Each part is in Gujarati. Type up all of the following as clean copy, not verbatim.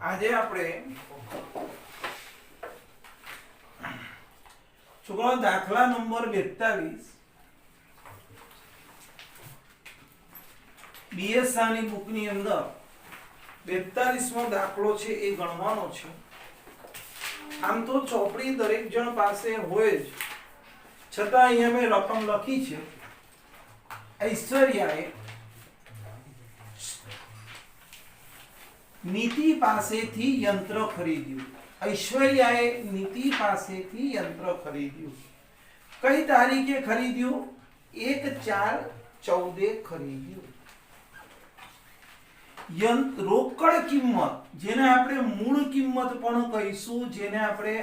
આજે આપણે છોકરાઓ દાખલા નંબર 42 બીએસઆ ની બુક ની અંદર 42મો દાખલો છે એ ગણવાનો છે. આમ તો ચોપડી દરેક જણ પાસે હોય જ, છતાં અહીંયા મેં રકમ લખી છે. ઐશ્વર્યાએ નીતિ પાસેથી યંત્ર ખરીદ્યું. ઐશ્વર્યાએ નીતિ પાસેથી યંત્ર ખરીદ્યું. કઈ તારીખે ખરીદ્યું? 1/4/14 ખરીદ્યું. રોકડ કિંમત, જેને આપણે મૂળ કિંમત પણ કહીશું, જેને આપણે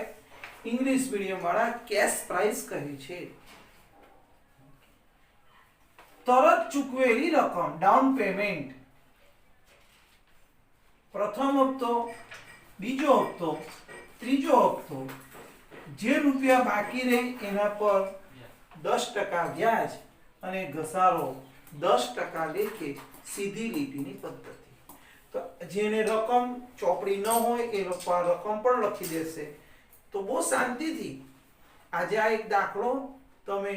ઇંગ્લિશ મીડિયમ વાળા કેશ પ્રાઇસ કહે છે. તરત ચૂકવેલી રકમ, ડાઉન પેમેન્ટ. પ્રથમ હપ્તો, બીજો હપ્તો, ત્રીજો હપ્તો. જે રૂપિયા બાકી રહે એના પર 10% વ્યાજ અને ઘસારો 10% લેખે, સીધી લીટીની પદ્ધતિ. તો જેને રકમ ચોપડી ન હોય એ લોકો આ રકમ પણ લખી દેશે. તો બહુ શાંતિથી આજે આ એક દાખલો તમે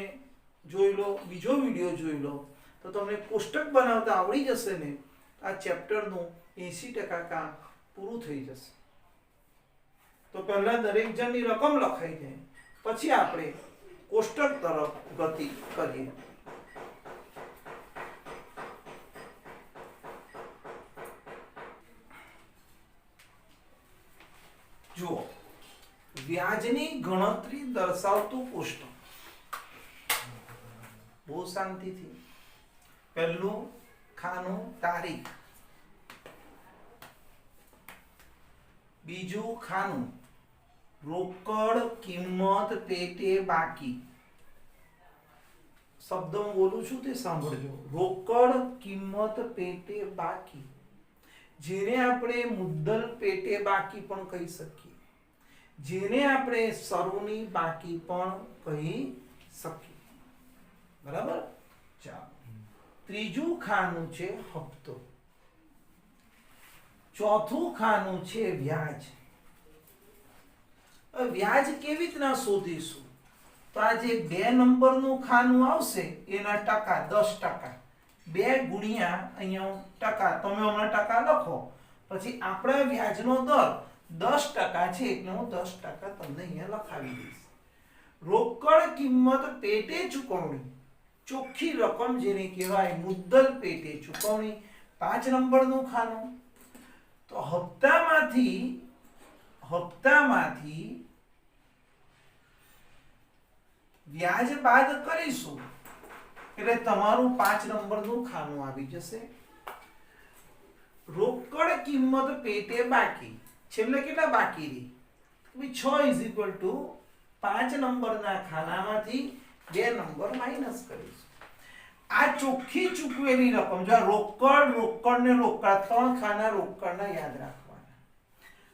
જોઈ લો, બીજો વિડીયો જોઈ લો, તો તમને કોષ્ટક બનાવતા આવડી જશે ને, આ ચેપ્ટરનું 80% કામ પૂરું થઈ જશે. તો પહેલા દરેક જણની રકમ લખાઈ જાય, પછી આપણે કોષ્ટક તરફ ગતિ કરીએ. જુઓ, વ્યાજની ગણતરી દર્શાવતું કોષ્ટક. બહુ શાંતિથી. પહેલું ખાનું તારીખ, બીજું ખાનું રોકડ કિંમત પેટે બાકી. શબ્દ હું બોલું છું તે સાંભળજો. રોકડ કિંમત પેટે બાકી, જેને આપણે મુદ્દલ પેટે બાકી પણ કહી શકીએ, જેને આપણે શરૂની બાકી પણ કહી શકીએ. બરાબર? ચાલો. ત્રીજું ખાનું છે હપ્તો. ચોથું ખાનું છે વ્યાજ. વ્યાજ કેવી રીતના શોધીશું? તો આ જે 2 નંબરનું ખાનું આવશે એના ટકા 10%. 2 ગુણ્યા અહીંયા ટકા, તમે હમણાં ટકા લખો, પછી આપણા વ્યાજનો દર 10% છે એટલે હું 10% તમને અહીંયા લખાવી દઈશ. રોકડ કિંમત પેટે ચૂકવણી, ચોખ્ખી રકમ જેને કહેવાય મુદ્દલ પેટે ચૂકવણી, 5 નંબરનું ખાનું. તો હપ્તામાંથી વ્યાજ બાદ કરીશું એટલે તમારું 5 નંબરનું ખાનું આવી જશે. રોકડ કિંમત પેટે બાકી, છેલ્લે કેટલા બાકી રહી? 6 5 નંબરના ખાનામાંથી 2 નંબર માઈનસ કરીશું. આ ચોખ્ખી ચૂકવેલી રકમ, જો રોકડ ને રોકડ, 3 ખાના રોકડના યાદ રાખવાના,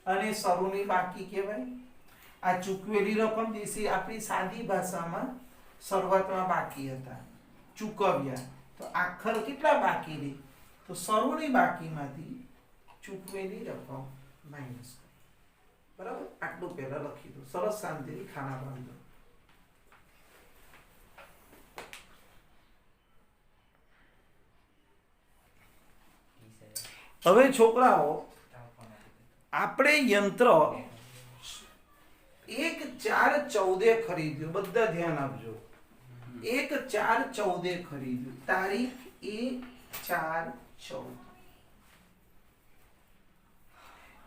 અને શરૂની બાકી કહેવાય. આ ચૂકવેલી રકમ દેશી આપણી સાદી ભાષામાં શરૂઆતમાં બાકી હતા, ચૂકવ્યા. તો આખર કેટલા બાકી રહી? તો શરૂની બાકીમાંથી ચૂકવેલી રકમ માઈનસ કરી. બરાબર? આટલું પહેલા લખી દો. સરસ શાંતિથી ખાના બાંધો. હવે છોકરાઓ, આપણે યંત્ર 1/4/14 ખરીદ્યું. બધા ધ્યાન આપજો. 1/4/14 ખરીદ્યું. તારીખ 1/4/14.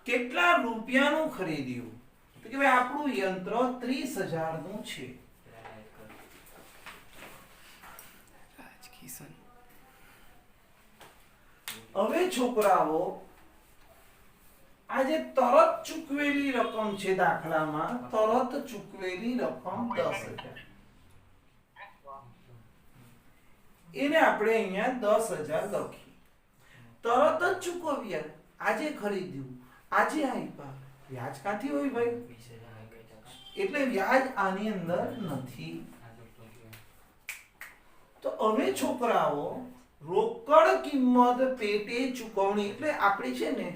કેટલા રૂપિયાનું ખરીદ્યું? તો કે ભાઈ આપણું યંત્ર 30,000 નું છે. હવે છોકરાઓ, આ જે તરત ચૂકવેલી રકમ છે દાખલામાં, તરત ચૂકવેલી રકમ 10,000, એને આપણે અહીંયા 10,000 લખી. તરત જ ચૂકવ્યા, આજે ખરીદ્યું, આજે આપ્યા. વ્યાજ ક્યાંથી હોય ભાઈ? એટલે વ્યાજ આની અંદર નથી. તો હવે છોકરાઓ, રોકડ કિંમત પેટે ચૂકવણી એટલે આપણી છે ને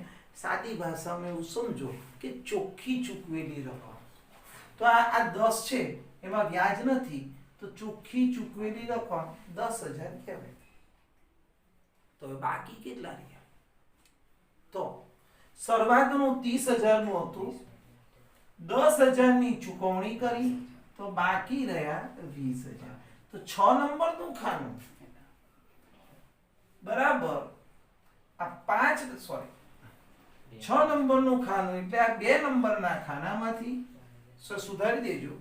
સાદી ભાષામાં એવું સમજો કે ચોખ્ખી ચૂકવેલી રકમ. તો આ 10 છે એમાં વ્યાજ નથી, તો ચોખ્ખી ચૂકવેલી રકમ 10,000 કહેવાય. તો હવે બાકી કેટલા રહ્યા? તો શરૂઆતનું 30,000 નું હતું, 10,000 ની ચૂકવણી કરી તો બાકી રહ્યા 20,000. તો 6 નંબરનું ખાનું બરાબર આ 6 નંબરનું ખાનું એટલે આ 2 નંબરના ખાનામાંથી સુધારી દેજો.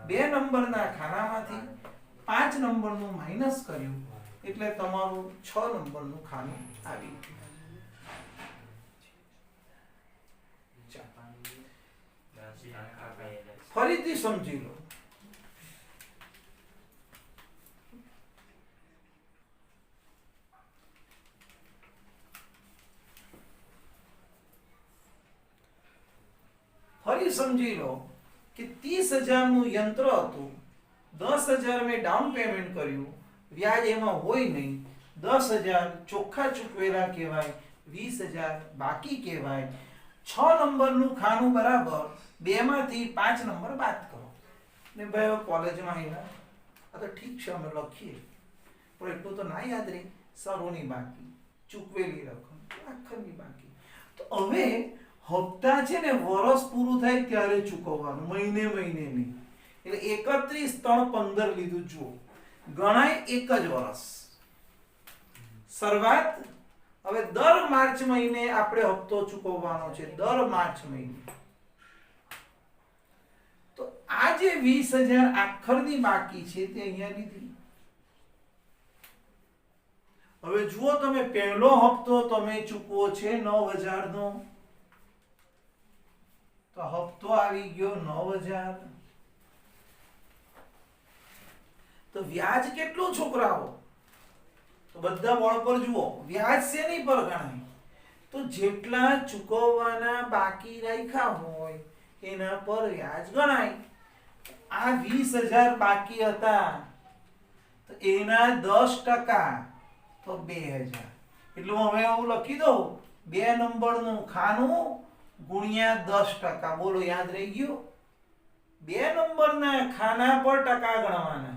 2 નંબરના ખાનામાંથી 5 નંબરનું માઈનસ કર્યું એટલે તમારું 6 નંબરનું ખાનું આવી ગયું. ફરીથી સમજી લો. ફરી સમજી લો કે 30,000 નું યંત્ર હતું, 10,000 મેં ડાઉન પેમેન્ટ કર્યું, વ્યાજ એમાં હોય નહીં, 10,000 ચોખ્ખા ચૂકવેલા કહેવાય, 20,000 બાકી કહેવાય. 6 નંબરનું ખાનું બરાબર 2 માંથી 5 નંબર બાદ કરો. ને ભાઈ કોલેજમાં આવ્યા આ તો ઠીક છે અમે લખીએ, પણ એટલું તો ના યાદ રહે. સરોની બાકી, ચૂકવેલી રકમ, આખરની બાકી. તો હવે હપ્તા છે ને વર્ષ પૂરું થાય ત્યારે ચૂકવવાનું, મહિને નહીં. એટલે 31/3/15 લીધું. જુઓ ગણાય એક જ વર્ષ. શરૂઆત હવે દર માર્ચ મહિને આપણે હપ્તો ચૂકવવાનો છે, દર માર્ચ મહિને. તો આ જે 20,000 આખરની બાકી છે તે અહીંયા લીધી. હવે જુઓ તમે પહેલો હપ્તો તમે ચૂકવો છે 9,000 નો, તો હપ્તો આવી ગયો 9,000. તો વ્યાજ કેટલું છોકરાઓ? તો બધા બોર્ડ પર જુઓ, વ્યાજ શેની પર ગણાય? તો જેટલા ચૂકવવાના બાકી રાખ્યા હોય એના પર વ્યાજ ગણાય. આ 20,000 બાકી હતા તો એના 10% તો 2,000. એટલે હવે હું લખી દઉં 2 નંબરનું ખાનું ગુણ્યા 10%. બોલો યાદ રહી ગયું? 2 નંબરના ખાના પર ટકા ગણવાના.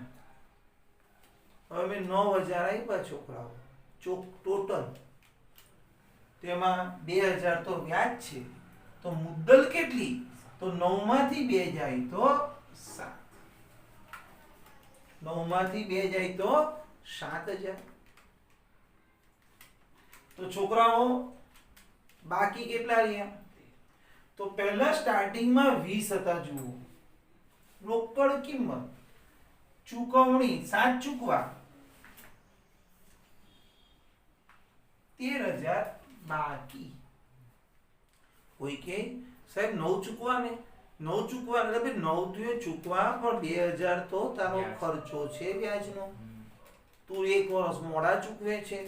હવે 9,000 આપ્યા છોકરાઓ ટોટલ, તેમાં 2,000 તો વ્યાજ છે. તો મુદ્દલ કેટલી? તો 9 માંથી 2 જાય તો 7. 9 માંથી 2 જાય તો 7,000. તો છોકરાઓ બાકી કેટલા રહ્યા? તો પહેલા સ્ટાર્ટિંગમાં 20 હતા. જુઓ રોકડ કિંમત, ચૂકવણી 7 ચૂકવા 13,000 બાકી. કોઈ કે સાહેબ 9 ચૂકવા ને 9 ચૂકવા એટલે ભાઈ 9 તો ચૂકવા, પણ 2,000 તો તારો ખર્ચો છે વ્યાજનો. તું એક વર્ષ મોડા ચૂકવે છે,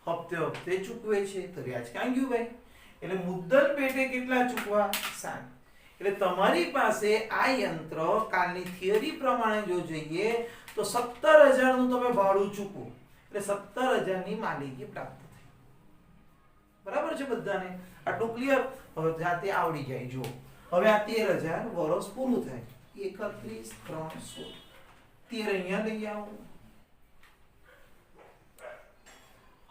હપ્તે હપ્તે ચૂકવે છે, તો વ્યાજ ક્યાં ગયું ભાઈ? એટલે મુદ્દલ પેટે કેટલા ચૂકવા? 7. એટલે તમારી પાસે આ યંત્ર કાલની થિયરી પ્રમાણે જો જોઈએ તો 17,000 નું તમે ભાડું ચૂકવો એટલે 17,000 ની માલિકી પ્રાપ્ત થઈ. બરાબર છે બધાને? આટલું ક્લિયર? હવે જાતે આવડી જાય. જો હવે આ 13,000 વર્ષ પૂરું થાય, 31/3/16. 13 અહીંયા લઈ આવો.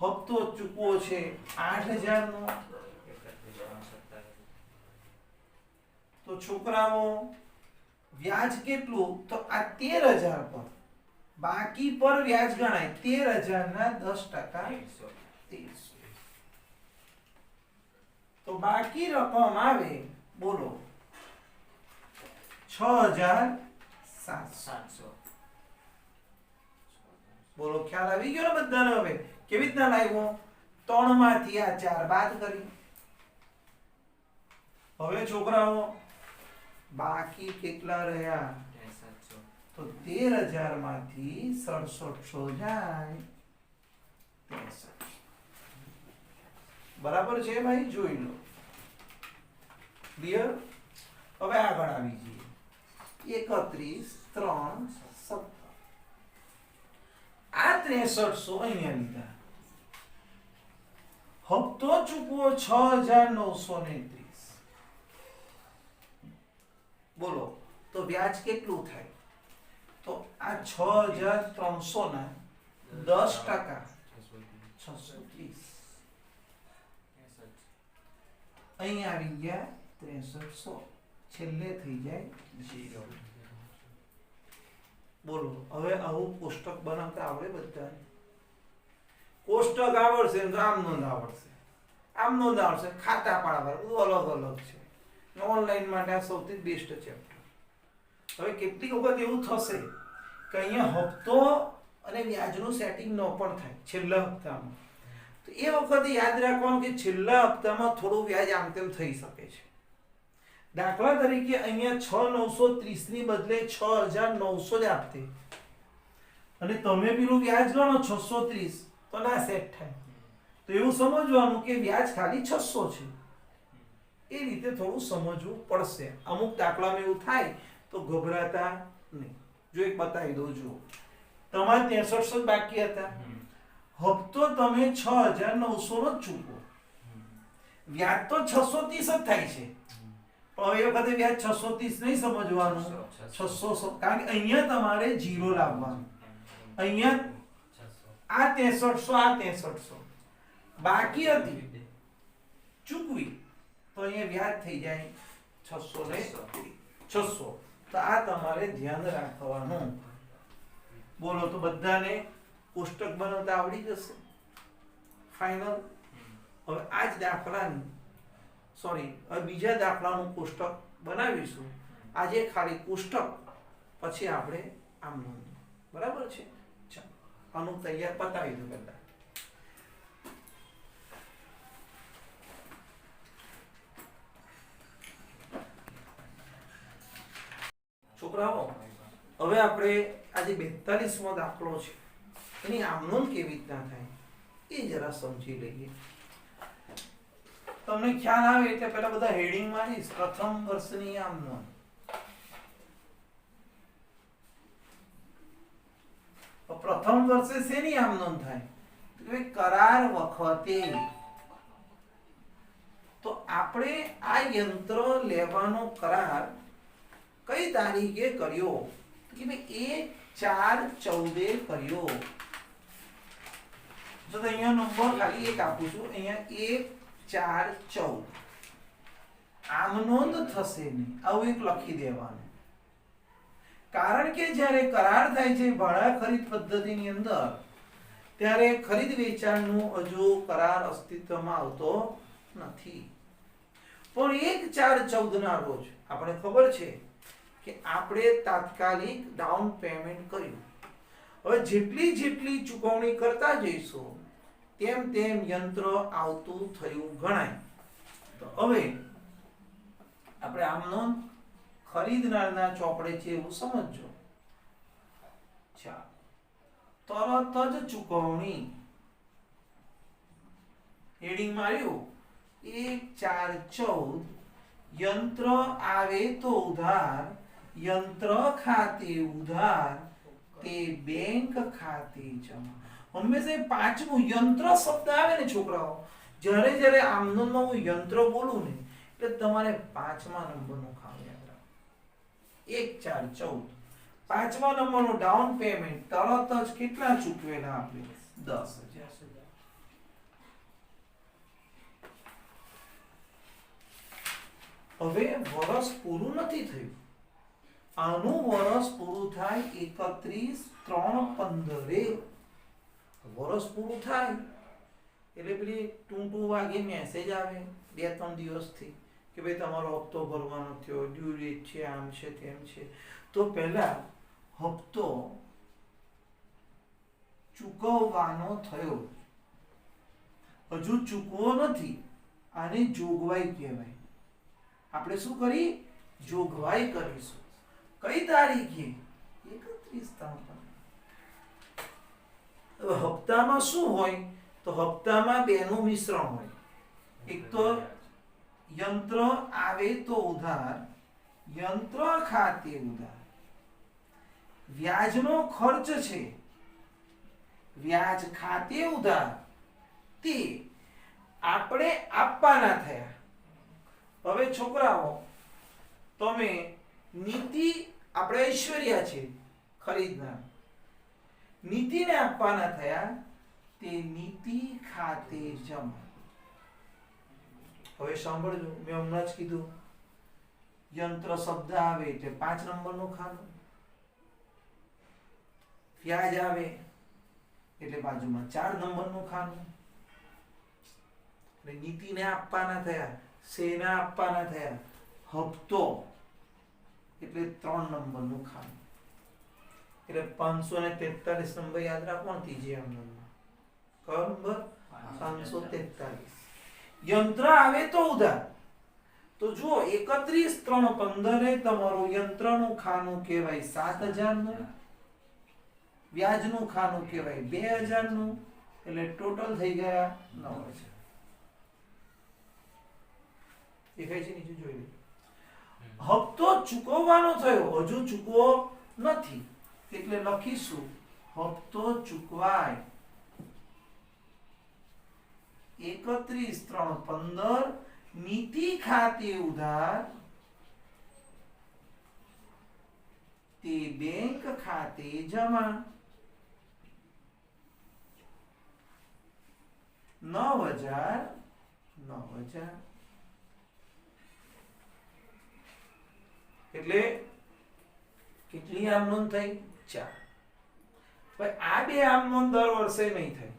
હપ્તો ચૂકવો છે 8,000 નો. તો છોકરાઓ વ્યાજ કેટલું? તો આ 13,000 પર બાકી પર વ્યાજ ગણાય. 13,000 ના 10% 1300. તો બાકી રકમ આવે બોલો 6,700. બોલો ખ્યાલ આવી ગયો ને બધાને? હવે કેવી રીતના લાવ્યો? 3 માંથી આ 4 બાદ કરી. હવે છોકરાઓ બાકી કેટલા રહ્યા? તો 13,000 માંથી 6700 જાય 63. બરાબર છે ભાઈ? જોઈ લો. ક્લિયર? હવે આગળ આવી જઈએ. 31/3/17. આ 6300 અહીંયા લીધા. હપ્તો ચૂકવો 6930. બોલો તો વ્યાજ કેટલું થાય? તો આ 6300 ના 10% 630. અહીં આવી ગયા 6300, છેલ્લે થઈ જાય 0. બોલો હવે આવું કોષ્ટક બનાવતા આવડે બધાને? કોષ્ટક આવડશે તો આમ નોંધ આવડશે, આમ નોંધ આવડશે, ખાતા પાડવા બધું અલગ અલગ છે. ઓનલાઈન માટે આ સૌથી બેસ્ટ ચેપ્ટર. હવે કેટલીક વખત એવું થશે કે અહીંયા હપ્તો અને વ્યાજનું સેટિંગ ન પણ થાય છેલ્લા હપ્તામાં, તો એ વખતે યાદ રાખવાનું કે છેલ્લા હપ્તામાં થોડું વ્યાજ આમ તેમ થઈ શકે છે. દાખલા તરીકે અહીંયા 6930 ની બદલે 6900 જ આપતે અને તમે પેલું વ્યાજ ગણો 630, તો ના સેટ થાય. તો એવું સમજવાનું કે વ્યાજ ખાલી 600 છે. એ રીતે થોડું સમજવું પડશે. અમુક દાખલામાં એવું થાય તો ગભરાતા નહીં. જો એક બતાવી દઉં, જુઓ તમારે 6300 બાકી હતા, હપ્તો તમે 6900 નો જ ચૂકવો, વ્યાજ તો 630 જ થાય છે. પણ એ વખતે વ્યાજ 630 નહીં સમજવાનું, 600, કારણ કે અહીંયા તમારે 0 લાવવાનું. અહીંયા આ 6300 આ 6300 બાકી હતી ચૂકવી, તો અહીંયા વ્યાજ થઈ જાય 600 ને 600. તો આ તમારે ધ્યાન રાખવાનું. બોલો તો બધાને કોષ્ટક બનાવતા આવડી જશે? ફાઇનલ. હવે આ જ દાખલાની હવે બીજા દાખલાનું કોષ્ટક બનાવીશું. આજે ખાલી કોષ્ટક, પછી આપણે આમ નોંધ. બરાબર છે? ચાલો આનું તૈયાર પતાવી દો બધા. છોકરાઓ હવે આપણે આજે 42મો દાખલો છે, એની આમનોંધ કેવી રીતના થાય એ જરા સમજી લઈએ. તમને ખ્યાલ આવે એટલે પહેલા બધા હેડિંગ મારીશ. પ્રથમ વર્ષની આમનોંધ. પ્રથમ વર્ષે શેની આમનોંધ થાય? તો કરાર વખતે. તો આપણે આ યંત્ર લેવાનો કરાર કઈ તારીખે કર્યો? કે ભાઈ 1/4/14 કર્યો. તો અહીંયા નંબર ખાલી એક આપું છું, અહીંયા 1/4/14. આમ નોંધ થશે નહીં, આવું એક લખી દેવાનું. કારણ કે જ્યારે કરાર થાય છે ભાડા ખરીદ પદ્ધતિની અંદર, ત્યારે ખરીદ વેચાણનું હજુ કરાર અસ્તિત્વમાં આવતો નથી. પણ 1/4/14 ના રોજ આપણે ખબર છે કે આપણે તાત્કાલિક ડાઉન પેમેન્ટ કર્યું. હવે જેટલી જેટલી ચૂકવણી કરતા જઈશું તેમ તેમ યંત્ર આવતું થયું ગણાય. તો હવે આપણે આમનો ખરીદનારના ચોપડે છે એવું સમજજો. તરત જ ચૂકવણી. હેડિંગ માર્યું 1/4/14. યંત્ર આવે તો ઉધાર, યંત્ર ખાતે ઉધાર, તે બેંક ખાતે જમા. હંમેશા પાંચમું યંત્ર શબ્દ આવે ને છોકરાઓ, જ્યારે જ્યારે આમનોંધમાં હું યંત્ર બોલું ને એટલે તમારે 5મા નંબરનું ખાવ યાદ રાખો. 1/4/14. 5મા નંબરનું ડાઉન પેમેન્ટ તરત જ કેટલા ચૂકવેલા આપણે? 10,000. હવે વર્ષ પૂરું નથી થયું. આનું વર્ષ પૂરું થાય 31/3/15. વર્ષ પૂરું થાય એટલે પેલી ટૂંટું વાગે મેસેજ આવે 2-3 દિવસથી કે ભાઈ તમારો હપ્તો ભરવાનો થયો, ડ્યુ ડેટ છે, આમ છે તેમ છે. તો પહેલા હપ્તો ચૂકવવાનો થયો, હજુ ચૂકવો નથી, આને જોગવાઈ કહેવાય. આપણે શું કરી? જોગવાઈ કરીશું. કઈ તારીખે? 31/3/15. હપ્તામાં શું હોય? તો હપ્તામાં બેનું મિશ્રણ હોય. એક તો યંત્ર આવે તો ઉધાર, યંત્ર ખાતે ઉધાર. વ્યાજનો ખર્ચ છે, વ્યાજ ખાતે ઉધાર, તે આપણે આપવાના થયા. હવે છોકરાઓ તમે નીતિ, આપણે ઐશ્વર્યા છે ખરીદનાર, નીતિને આપવાના થયા, તે નીતિ ખાતે જમા. હવે સાંભળજો, મેં હમણાં જ કીધું યંત્ર શબ્દ આવે એટલે 5 નંબરનું ખાનું, વ્યાજ આવે એટલે બાજુમાં 4 નંબરનું ખાનું. એટલે નીતિને આપવાના થયા, સેના આપવાના થયા, હપ્તો એટલે 3 નંબરનું ખાનું. એટલે 543 નંબર યાદ રાખવાનો ત્રીજા નંબરમાં. કયો નંબર? 543. યંત્ર આવે તો ઉધાર. તો જુઓ 31 3 15 એ તમારું યંત્રનું ખાનું કહેવાય 7000 નું, વ્યાજનું ખાનું કહેવાય 2000 નું, એટલે ટોટલ થઈ ગયા 9000. દેખાય છે? નીચે જોઈ લો. હપ્તો ચૂકવવાનો થયો, હજુ ચૂકવો નથી, એટલે લખીશું હપ્તો ચૂકવાય 31 3 15 નીતિ ખાતે ઉધાર, તે બેંક ખાતે જમા. 9000 એટલે કેટલી આમ નોંધ થઈ? 4. ભાઈ આ બે આમ નોંધ દર વર્ષે નહીં થાય,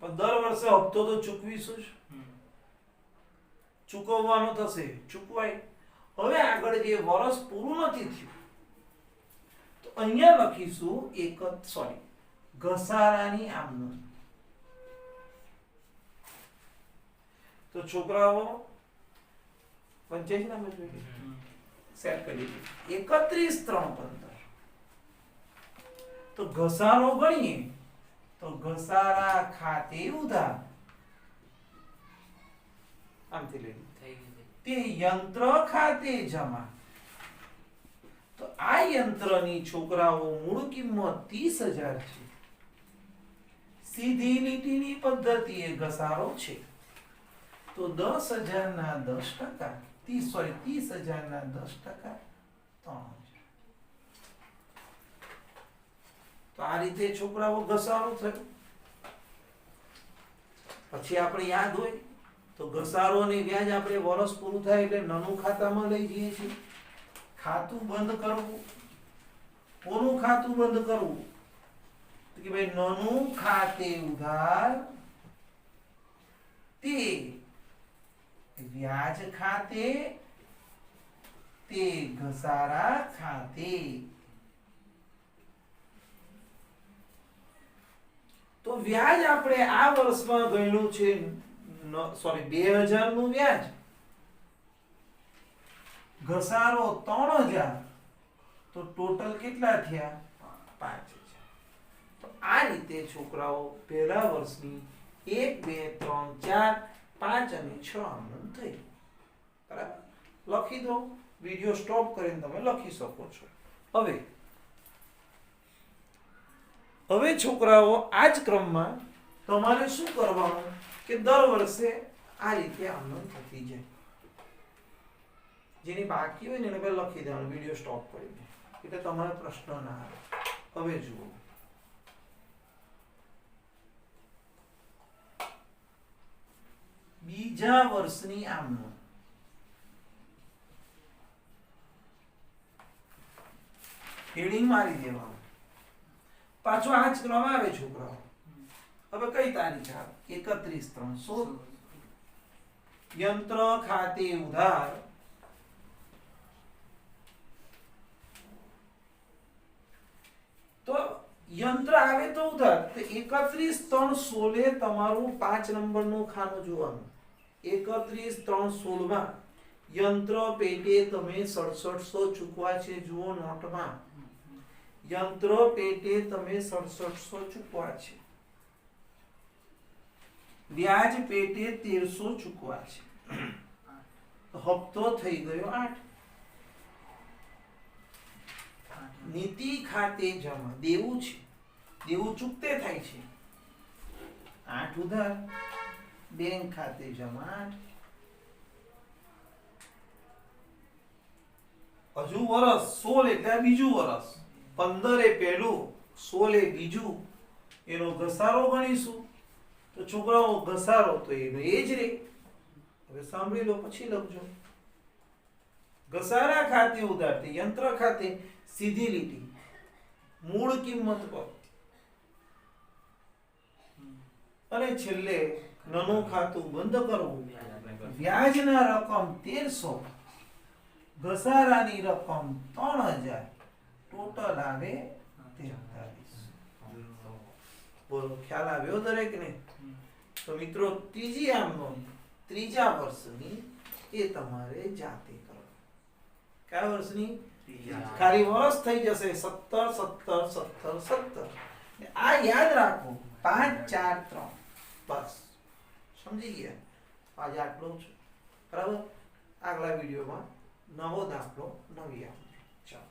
પણ દર વર્ષે હપ્તો તો ચૂકવીશું જ. ચૂકવવાનો થશે, ચૂકવાય. હવે આગળ જે વર્ષ પૂરું નથી થયું તો અહીંયા લખીશું ઘસારાની આમ નોંધ. તો છોકરાઓ 85 નંબર જોઈએ, સેટ કરી દીધું. 31 3 15 તો ઘસારો ગણીએ તો ઘસારા ખાતે ઉધાર, આમથી લઈ તે યંત્ર ખાતે જમા. તો આ યંત્રની છોકરાઓ મૂળ કિંમત 30000 છે. સીધી લીટીની પદ્ધતિએ ઘસારો છે, તો 10000 ના 10%, 30000 ના 10% 3000. તો આ રીતે છોકરાઓ ઘસારો થયો. પછી આપણે યાદ હોય તો ઘસારો અને વ્યાજ આપણે વર્ષ પૂરું થાય એટલે નાનું ખાતામાં લઈ જઈએ છીએ. ખાતું બંધ કરવું. કોનું ખાતું બંધ કરવું? તો કે ભાઈ નાનું ખાતે ઉધાર, તે વ્યાજ ખાતે, તે ઘસારા ખાતે. તો વ્યાજ આપણે આ વર્ષમાં ગણ્યું છે 2000 નું વ્યાજ, ઘસારો 3000, તો ટોટલ કેટલા થયા? 5000. તો આ રીતે છોકરાઓ પહેલા વર્ષની 1 2 3 4 5 અને 6 આમનોંધ થઈ. બરાબર? લખી દો. વિડિયો સ્ટોપ કરીને તમે લખી શકો છો. હવે છોકરાઓ આ જ ક્રમમાં તમારે શું કરવાનું કે દર વર્ષે આ રીતે આમનોંધ થતી જાય. જેની બાકી હોય ને એને પહેલા લખી દેવાનું વિડિયો સ્ટોપ કરીને, એટલે તમારે પ્રશ્ન ના આવે. હવે જુઓ, બીજા વર્ષની આમનોંધ. હેડિંગ મારી દેવાનું. પાછો આ જ ક્રમ આવે છોકરાઓ. હવે કઈ તારીખ આવે? 31 3 16. યંત્ર ખાતે ઉધાર, તો યંત્ર આવે તો ઉધાર. તો 31 3 16 તમારું 5 નંબરનું ખાનું જોવાનું. 31 3 16 માં યંત્ર પેટે તમે 6700 ચૂકવા છે. જુઓ નોટમાં, યંત્ર પેટે તમે 6700 ચૂકવા છે. વ્યાજ પેટે 1300 ચૂકવા છે. હપ્તો થઈ ગયો 8. નીતિ ખાતે જમા, દેવું છે, દેવું ચૂકતે થાય છે. 8 ઉધાર. બેંક ખાતે જમા. હજુ વર્ષ 16 એટલે આ બીજું વર્ષ, 15 એ પહેલું, 16 એ બીજું, એનો ઘસારો ગણીશું. તો છોકરાઓ ઘસારો તો એનો એ જ રે. હવે સાંભળી લો પછી લખજો. ઘસારા ખાતે ઉધારથી યંત્ર ખાતે સીધી લીટી મૂળ કિંમત પર અને છેલ્લે નાનું ખાતું બંધ કરવું. વ્યાજના રકમ 1300, ઘસારાની રકમ 3000, ટોટલ આવે 43. બોલો ખ્યાલ આવ્યો દરેકને? તો મિત્રો ત્રીજી આમ નોંધ ત્રીજા વર્ષની એ તમારે જાતે કરો. કયા વર્ષની? ખાલી વર્ષ થઈ જશે 17 17 17 17. આ યાદ રાખો 5 4 3 બસ સમજી ગયા. આજે આટલું છે બરાબર. આગલા વિડીયોમાં નવો દાખલો નવી આવશે. ચાલો.